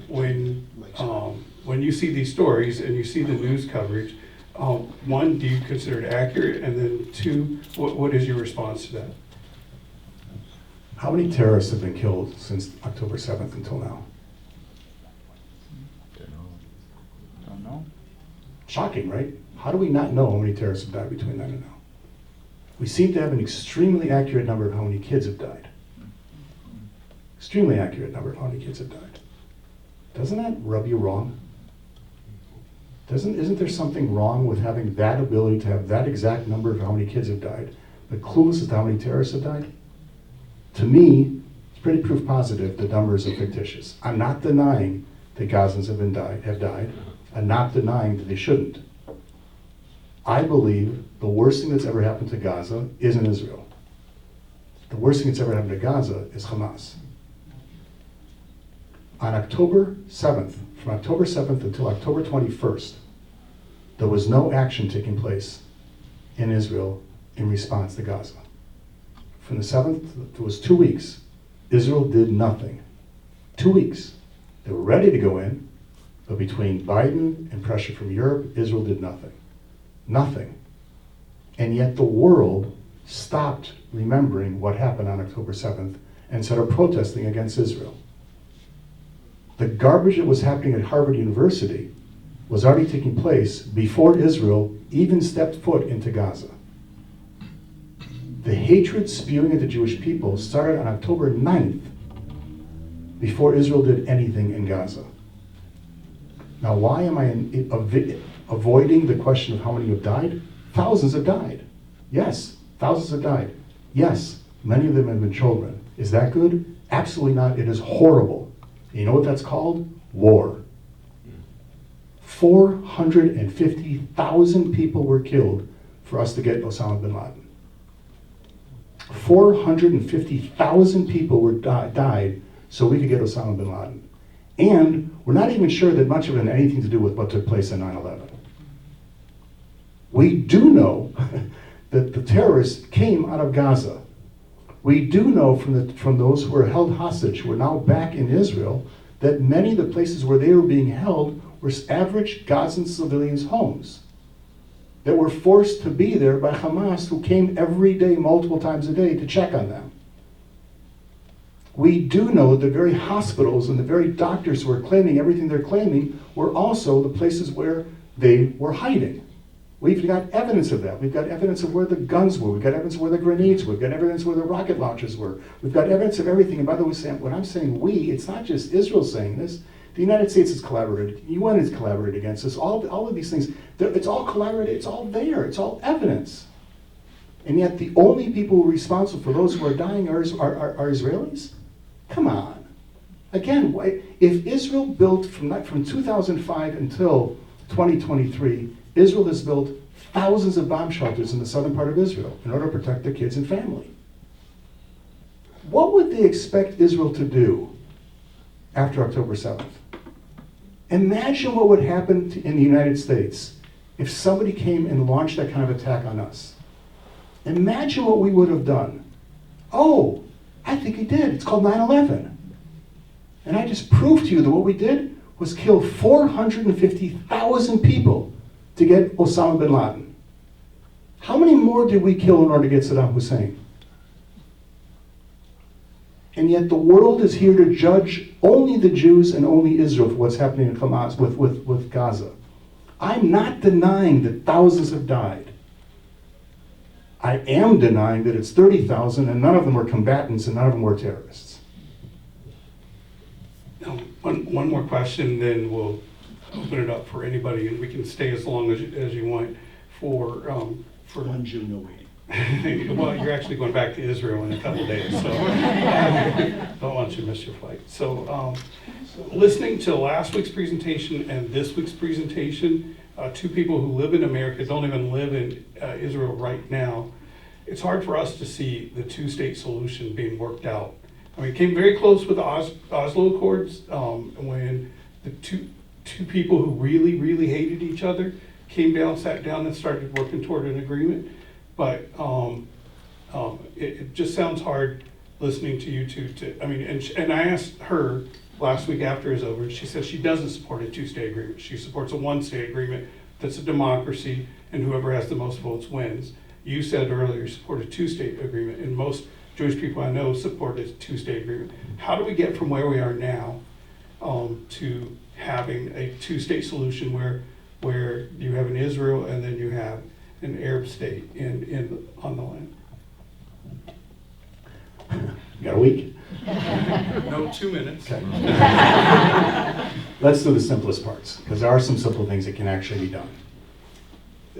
when you see these stories and you see the news coverage, one, do you consider it accurate? And then two, what is your response to that? How many terrorists have been killed since October 7th until now? Don't know. Shocking, right? How do we not know how many terrorists have died between then and now? We seem to have an extremely accurate number of how many kids have died. Extremely accurate number of how many kids have died. Doesn't that rub you wrong? Isn't there something wrong with having that ability to have that exact number of how many kids have died, but clueless as to how many terrorists have died? To me, it's pretty proof positive the numbers are fictitious. I'm not denying that Gazans have died. I'm not denying that they shouldn't. I believe the worst thing that's ever happened to Gaza isn't Israel. The worst thing that's ever happened to Gaza is Hamas. On October 7th, from October 7th until October 21st, there was no action taking place in Israel in response to Gaza. From the 7th, it was 2 weeks. Israel did nothing. 2 weeks. They were ready to go in, but between Biden and pressure from Europe, Israel did nothing. Nothing. And yet the world stopped remembering what happened on October 7th and started protesting against Israel. The garbage that was happening at Harvard University was already taking place before Israel even stepped foot into Gaza. The hatred spewing at the Jewish people started on October 9th before Israel did anything in Gaza. Now, why am I avoiding the question of how many have died? Thousands have died. Yes, thousands have died. Yes, many of them have been children. Is that good? Absolutely not. It is horrible. You know what that's called? War. 450,000 people were killed for us to get Osama bin Laden. 450,000 people died so we could get Osama bin Laden. And we're not even sure that much of it had anything to do with what took place on 9/11. We do know that the terrorists came out of Gaza. We do know from those who were held hostage, who are now back in Israel, that many of the places where they were being held were average Gazan civilians' homes that were forced to be there by Hamas, who came every day, multiple times a day, to check on them. We do know the very hospitals and the very doctors who are claiming everything they're claiming were also the places where they were hiding. We've got evidence of that. We've got evidence of where the guns were. We've got evidence of where the grenades were. We've got evidence where the rocket launchers were. We've got evidence of everything. And by the way, when I'm saying we, it's not just Israel saying this. The United States has collaborated. The UN has collaborated against us. All of these things, it's all collaborated. It's all there. It's all evidence. And yet the only people who are responsible for those who are dying are Israelis? Come on. Again, if Israel built from 2005 until 2023, Israel has built thousands of bomb shelters in the southern part of Israel in order to protect their kids and family. What would they expect Israel to do after October 7th? Imagine what would happen in the United States if somebody came and launched that kind of attack on us. Imagine what we would have done. Oh, I think he did. It's called 9/11. And I just proved to you that what we did was kill 450,000 people to get Osama bin Laden. How many more did we kill in order to get Saddam Hussein? And yet the world is here to judge only the Jews and only Israel for what's happening in Hamas with Gaza. I'm not denying that thousands have died. I am denying that it's 30,000 and none of them were combatants and none of them were terrorists. One more question, then we'll open it up for anybody, and we can stay as long as you want for One Jew, no waiting. well, you're actually going back to Israel in a couple of days, so don't want you to miss your flight. So listening to last week's presentation and this week's presentation, two people who live in America don't even live in Israel right now, it's hard for us to see the two-state solution being worked out. I mean, it came very close with the Oslo Accords when the two people who really, really hated each other came down, sat down, and started working toward an agreement. But it just sounds hard listening to you two. And I asked her last week after it was over, she said she doesn't support a two-state agreement. She supports a one-state agreement that's a democracy, and whoever has the most votes wins. You said earlier you support a two-state agreement, and most Jewish people I know support a two-state agreement. How do we get from where we are now to having a two-state solution where you have an Israel and then you have an Arab state on the land? You got a week? No, 2 minutes. Okay. Let's do the simplest parts, because there are some simple things that can actually be done.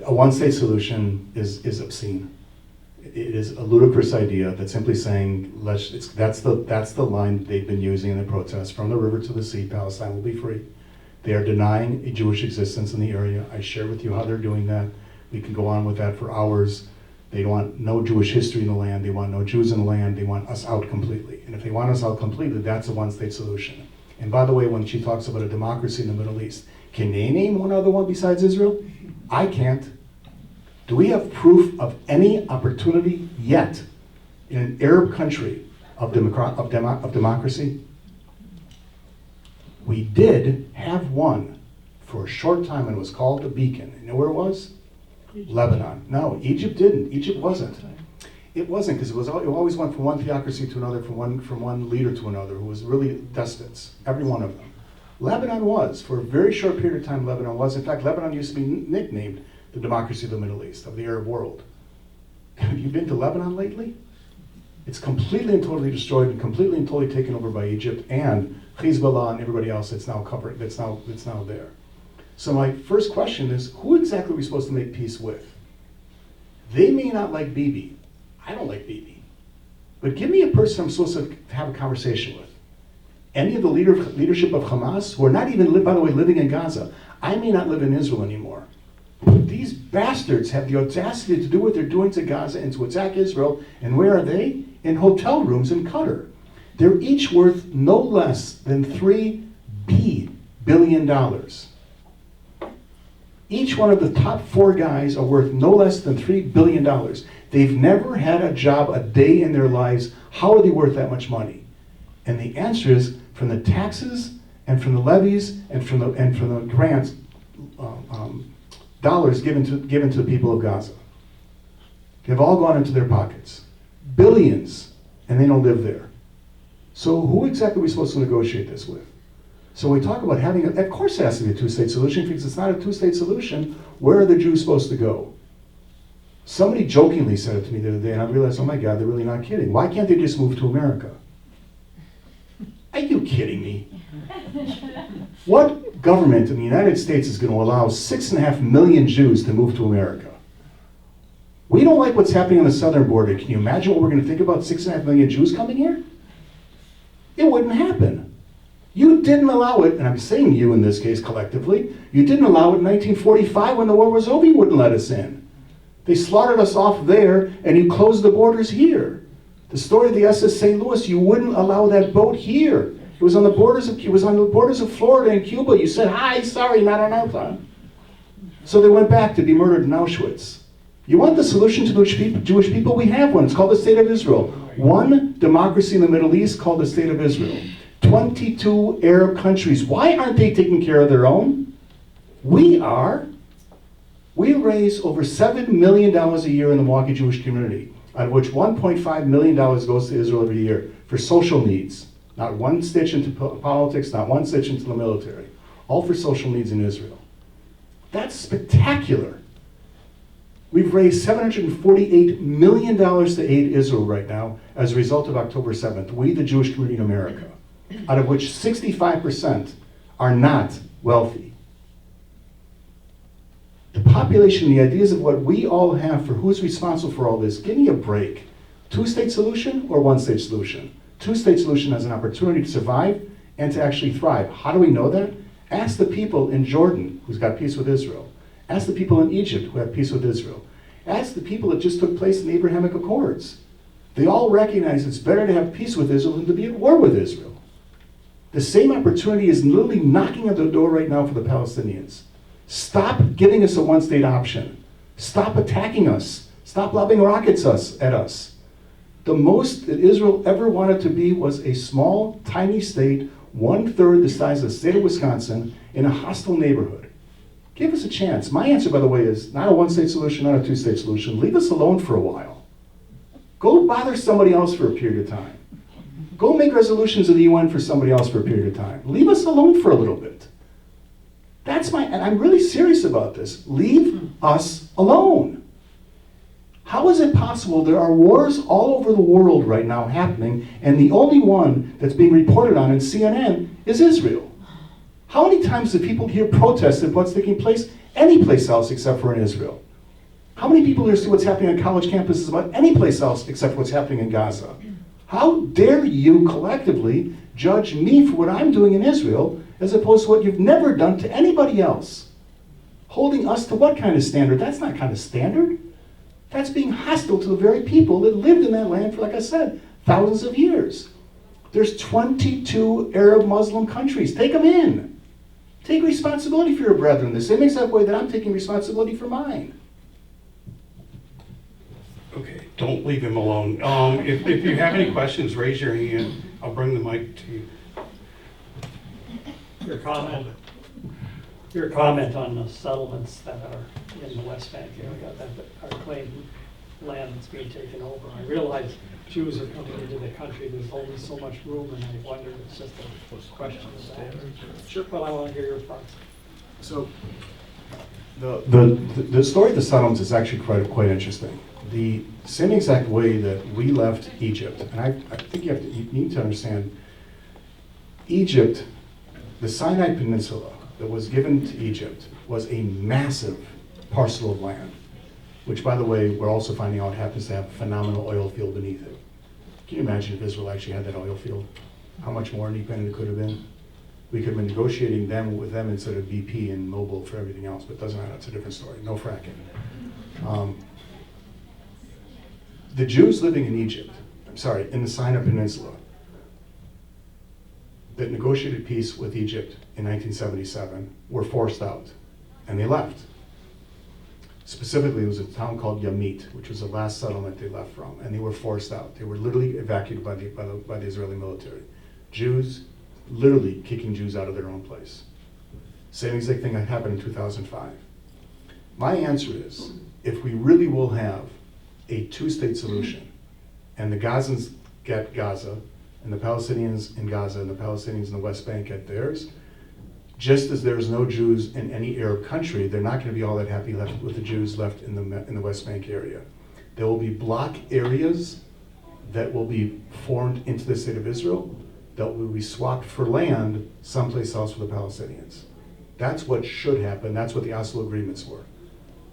A one-state solution is obscene. It is a ludicrous idea that's simply saying, that's the line they've been using in the protests. From the river to the sea, Palestine will be free. They are denying a Jewish existence in the area. I share with you how they're doing that. We can go on with that for hours. They want no Jewish history in the land. They want no Jews in the land. They want us out completely. And if they want us out completely, that's a one-state solution. And by the way, when she talks about a democracy in the Middle East, can they name one other one besides Israel? I can't. Do we have proof of any opportunity yet in an Arab country of democracy? We did have one for a short time, and it was called the Beacon. You know where it was? Lebanon. No, Egypt didn't. Egypt wasn't. It wasn't, because it always went from one theocracy to another, from one leader to another, who was really despots, every one of them. Lebanon was, for a very short period of time, Lebanon was. In fact, Lebanon used to be nicknamed the democracy of the Middle East, of the Arab world. Have you been to Lebanon lately? It's completely and totally destroyed and completely and totally taken over by Egypt and Hezbollah and everybody else that's now covered, that's now there. So my first question is, who exactly are we supposed to make peace with? They may not like Bibi. I don't like Bibi. But give me a person I'm supposed to have a conversation with. Any of the leadership of Hamas, who are not even, by the way, living in Gaza. I may not live in Israel anymore. These bastards have the audacity to do what they're doing to Gaza and to attack Israel. And where are they? In hotel rooms in Qatar. They're each worth no less than $3 billion. Each one of the top 4 guys are worth no less than $3 billion. They've never had a job a day in their lives. How are they worth that much money? And the answer is from the taxes and from the levies and from the grants, dollars given to the people of Gaza. They've all gone into their pockets. Billions, and they don't live there. So who exactly are we supposed to negotiate this with? So we talk about having, of course it has to be a two-state solution, because it's not a two-state solution, where are the Jews supposed to go? Somebody jokingly said it to me the other day, and I realized, oh my God, they're really not kidding. Why can't they just move to America? Are you kidding me? What government in the United States is going to allow 6.5 million Jews to move to America? We don't like what's happening on the southern border. Can you imagine what we're going to think about 6.5 million Jews coming here? It wouldn't happen. You didn't allow it, and I'm saying you in this case collectively, you didn't allow it in 1945 when the war was over, you wouldn't let us in. They slaughtered us off there, and you closed the borders here. The story of the SS St. Louis, you wouldn't allow that boat here. It was on the borders of Florida and Cuba. You said, hi, sorry, not on our time. So they went back to be murdered in Auschwitz. You want the solution to the Jewish people? We have one. It's called the State of Israel. One democracy in the Middle East called the State of Israel. 22 Arab countries. Why aren't they taking care of their own? We are. We raise over $7 million a year in the Milwaukee Jewish community, out of which $1.5 million goes to Israel every year for social needs. Not one stitch into politics, not one stitch into the military. All for social needs in Israel. That's spectacular. We've raised $748 million to aid Israel right now as a result of October 7th. We, the Jewish community in America, out of which 65% are not wealthy. The population, the ideas of what we all have for who's responsible for all this, give me a break. Two-state solution or one-state solution? Two-state solution has an opportunity to survive and to actually thrive. How do we know that? Ask the people in Jordan who's got peace with Israel. Ask the people in Egypt who have peace with Israel. Ask the people that just took place in the Abrahamic Accords. They all recognize it's better to have peace with Israel than to be at war with Israel. The same opportunity is literally knocking at the door right now for the Palestinians. Stop giving us a one-state option. Stop attacking us. Stop lobbing rockets at us. The most that Israel ever wanted to be was a small, tiny state, 1/3 the size of the state of Wisconsin, in a hostile neighborhood. Give us a chance. My answer, by the way, is not a one-state solution, not a two-state solution. Leave us alone for a while. Go bother somebody else for a period of time. Go make resolutions of the UN for somebody else for a period of time. Leave us alone for a little bit. And I'm really serious about this. Leave us alone. How is it possible there are wars all over the world right now happening, and the only one that's being reported on in CNN is Israel? How many times do people hear protests of what's taking place any place else except for in Israel? How many people here see what's happening on college campuses about any place else except for what's happening in Gaza? How dare you collectively judge me for what I'm doing in Israel as opposed to what you've never done to anybody else? Holding us to what kind of standard? That's not kind of standard. That's being hostile to the very people that lived in that land for, like I said, thousands of years. There's 22 Arab Muslim countries. Take them in. Take responsibility for your brethren the same exact way that I'm taking responsibility for mine. Okay, don't leave him alone. If you have any questions, raise your hand. I'll bring the mic to you. Your comment on the settlements that are in the West Bank area that are claimed land that's being taken over. I realize Jews are coming into the country. There's only so much room, and I wonder if it's just a question of that. Sure, but I want to hear your thoughts. So, the story of the settlements is actually quite interesting. The same exact way that we left Egypt, and I think you need to understand, Egypt, the Sinai Peninsula that was given to Egypt was a massive parcel of land, which, by the way, we're also finding out happens to have a phenomenal oil field beneath it. Can you imagine if Israel actually had that oil field? How much more independent it could have been? We could have been negotiating with them instead of BP and Mobil for everything else, but it doesn't matter, it's a different story. No fracking. The Jews living in in the Sinai Peninsula, that negotiated peace with Egypt in 1977 were forced out, and they left. Specifically, it was a town called Yamit, which was the last settlement they left from, and they were forced out. They were literally evacuated by the Israeli military. Jews literally kicking Jews out of their own place. Same exact thing that happened in 2005. My answer is, if we really will have a two-state solution, and the Gazans get Gaza, and the Palestinians in Gaza and the Palestinians in the West Bank get theirs, just as there's no Jews in any Arab country, they're not going to be all that happy left with the Jews left in the West Bank area. There will be block areas that will be formed into the state of Israel that will be swapped for land someplace else for the Palestinians. That's what should happen. That's what the Oslo agreements were.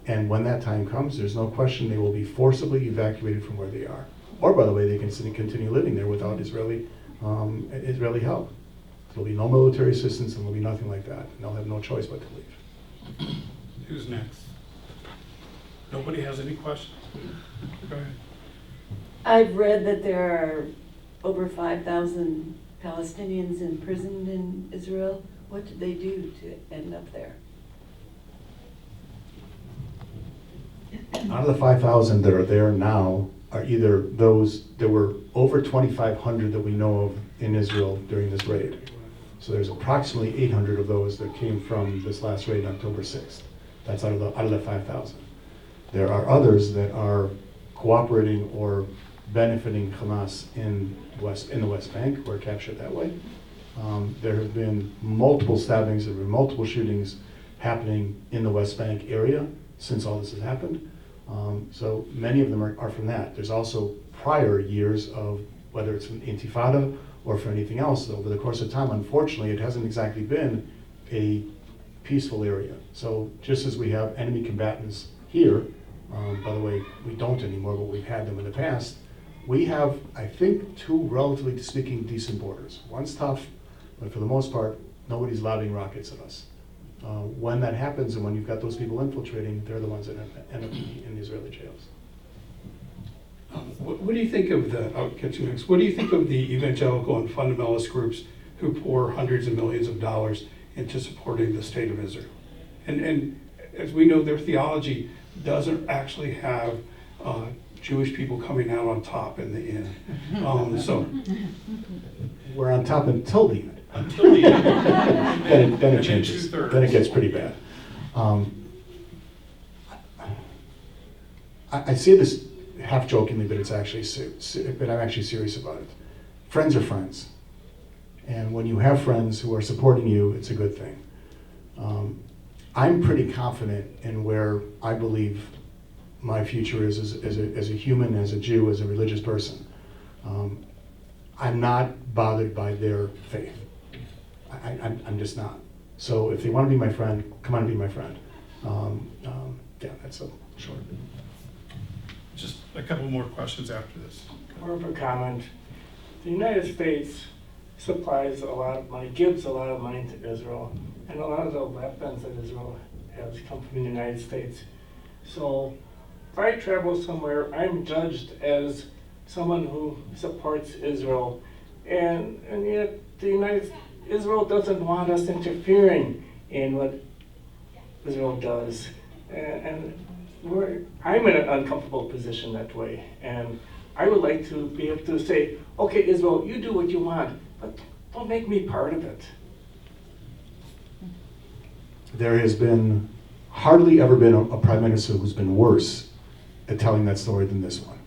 And when that time comes, there's no question they will be forcibly evacuated from where they are. Or, by the way, they can continue living there without Israeli help. There'll be no military assistance and there'll be nothing like that. And they'll have no choice but to leave. Who's next? Nobody has any questions? Go ahead. I've read that there are over 5,000 Palestinians imprisoned in Israel. What did they do to end up there? Out of the 5,000 that are there now are either those, there were over 2,500 that we know of in Israel during this raid. So there's approximately 800 of those that came from this last raid on October 6th. That's out of the 5,000. There are others that are cooperating or benefiting Hamas in the West Bank, who are captured that way. There have been multiple stabbings, there have been multiple shootings happening in the West Bank area since all this has happened. So many of them are from that. There's also prior years of, whether it's from Intifada or for anything else, over the course of time, unfortunately, it hasn't exactly been a peaceful area. So just as we have enemy combatants here, by the way, we don't anymore, but we've had them in the past, we have, I think, two relatively speaking decent borders. One's tough, but for the most part, nobody's lobbing rockets at us. When that happens and when you've got those people infiltrating, they're the ones that end up in the Israeli jails. What do you think of I'll get you next. What do you think of the evangelical and fundamentalist groups who pour hundreds of millions of dollars into supporting the state of Israel? And as we know, their theology doesn't actually have Jewish people coming out on top in the end. So We're on top until the end. until the end. Then it changes. Then it gets pretty bad. I say this half jokingly, but it's actually but I'm actually serious about it. Friends are friends, and when you have friends who are supporting you, it's a good thing. I'm pretty confident in where I believe my future is as a human, as a Jew, as a religious person. I'm not bothered by their faith. I'm just not. So if they want to be my friend, come on and be my friend. Yeah, that's a short. Just a couple more questions after this. More of a comment. The United States supplies a lot of money, gives a lot of money to Israel, and a lot of the weapons that Israel has come from the United States. So if I travel somewhere, I'm judged as someone who supports Israel, and yet Israel doesn't want us interfering in what Israel does, and I'm in an uncomfortable position that way, and I would like to be able to say, okay, Israel, you do what you want, but don't make me part of it. There has been hardly ever been a prime minister who's been worse at telling that story than this one.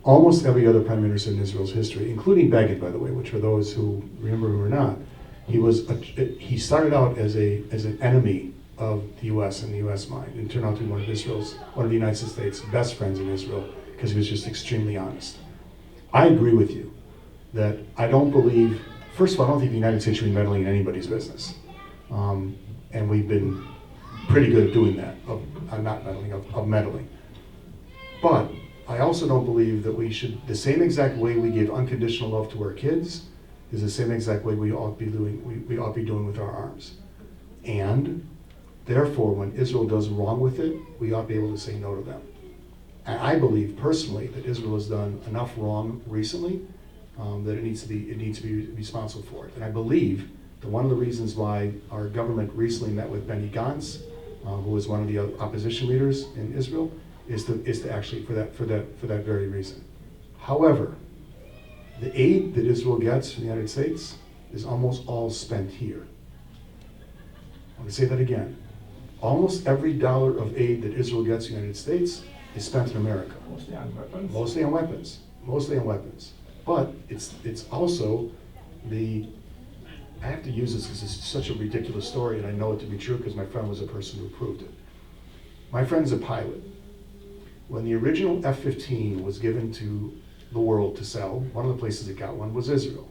Almost every other prime minister in Israel's history, including Begin, by the way, which for those who remember who are not, he started out as an enemy of the U.S. in the U.S. mind, and turned out to be one of the United States' best friends in Israel, because he was just extremely honest. I agree with you that I don't believe, first of all, I don't think the United States should be meddling in anybody's business. And we've been pretty good at doing that, of not meddling, of meddling. But I also don't believe that we should, the same exact way we give unconditional love to our kids is the same exact way we ought to be doing with our arms. And therefore, when Israel does wrong with it, we ought to be able to say no to them. And I believe personally that Israel has done enough wrong recently that it needs to be responsible for it. And I believe that one of the reasons why our government recently met with Benny Gantz, who was one of the opposition leaders in Israel, is to actually for that very reason. However, the aid that Israel gets from the United States is almost all spent here. I want to say that again. Almost every dollar of aid that Israel gets from the United States is spent in America. Mostly on weapons. Mostly on weapons. Mostly on weapons. But it's also the, I have to use this because it's such a ridiculous story, and I know it to be true because my friend was a person who proved it. My friend's a pilot. When the original F-15 was given to the world to sell, one of the places it got one was Israel.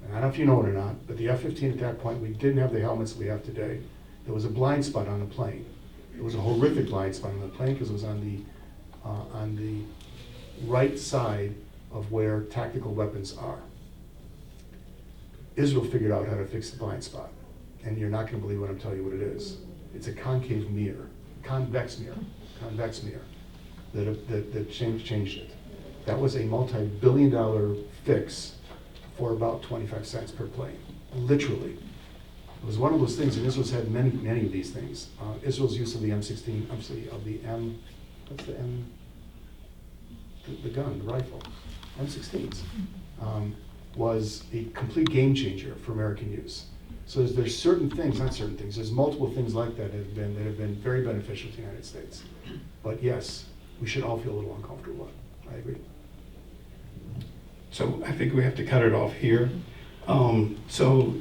And I don't know if you know it or not, but the F-15 at that point, we didn't have the helmets that we have today. There was a blind spot on the plane. It was a horrific blind spot on the plane because it was on the right side of where tactical weapons are. Israel figured out how to fix the blind spot. And you're not going to believe when I'm telling you what it is. It's a concave mirror, convex mirror that changed it. That was a multi-billion-dollar fix for about 25 cents per plane, literally. It was one of those things, and Israel's had many, many of these things. Israel's use of the M16, what's the M, the gun, the rifle, M16s, was a complete game changer for American use. So there's certain things, not certain things, there's multiple things like that that have been very beneficial to the United States. But yes, we should all feel a little uncomfortable. I agree. So I think we have to cut it off here. So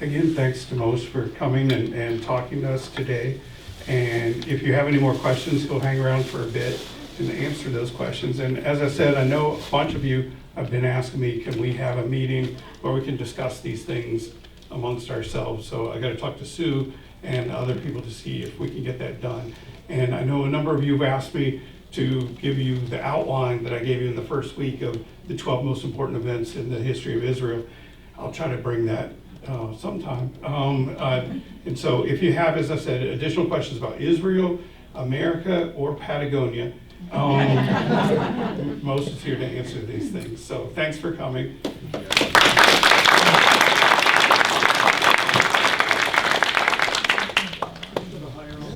again, thanks to Moshe for coming and talking to us today. And if you have any more questions, he'll hang around for a bit and answer those questions. And as I said, I know a bunch of you have been asking me, can we have a meeting where we can discuss these things amongst ourselves? So I got to talk to Sue and other people to see if we can get that done. And I know a number of you have asked me to give you the outline that I gave you in the first week of the 12 most important events in the history of Israel. I'll try to bring that sometime. And so if you have, as I said, additional questions about Israel, America, or Patagonia, Moshe is here to answer these things. So thanks for coming.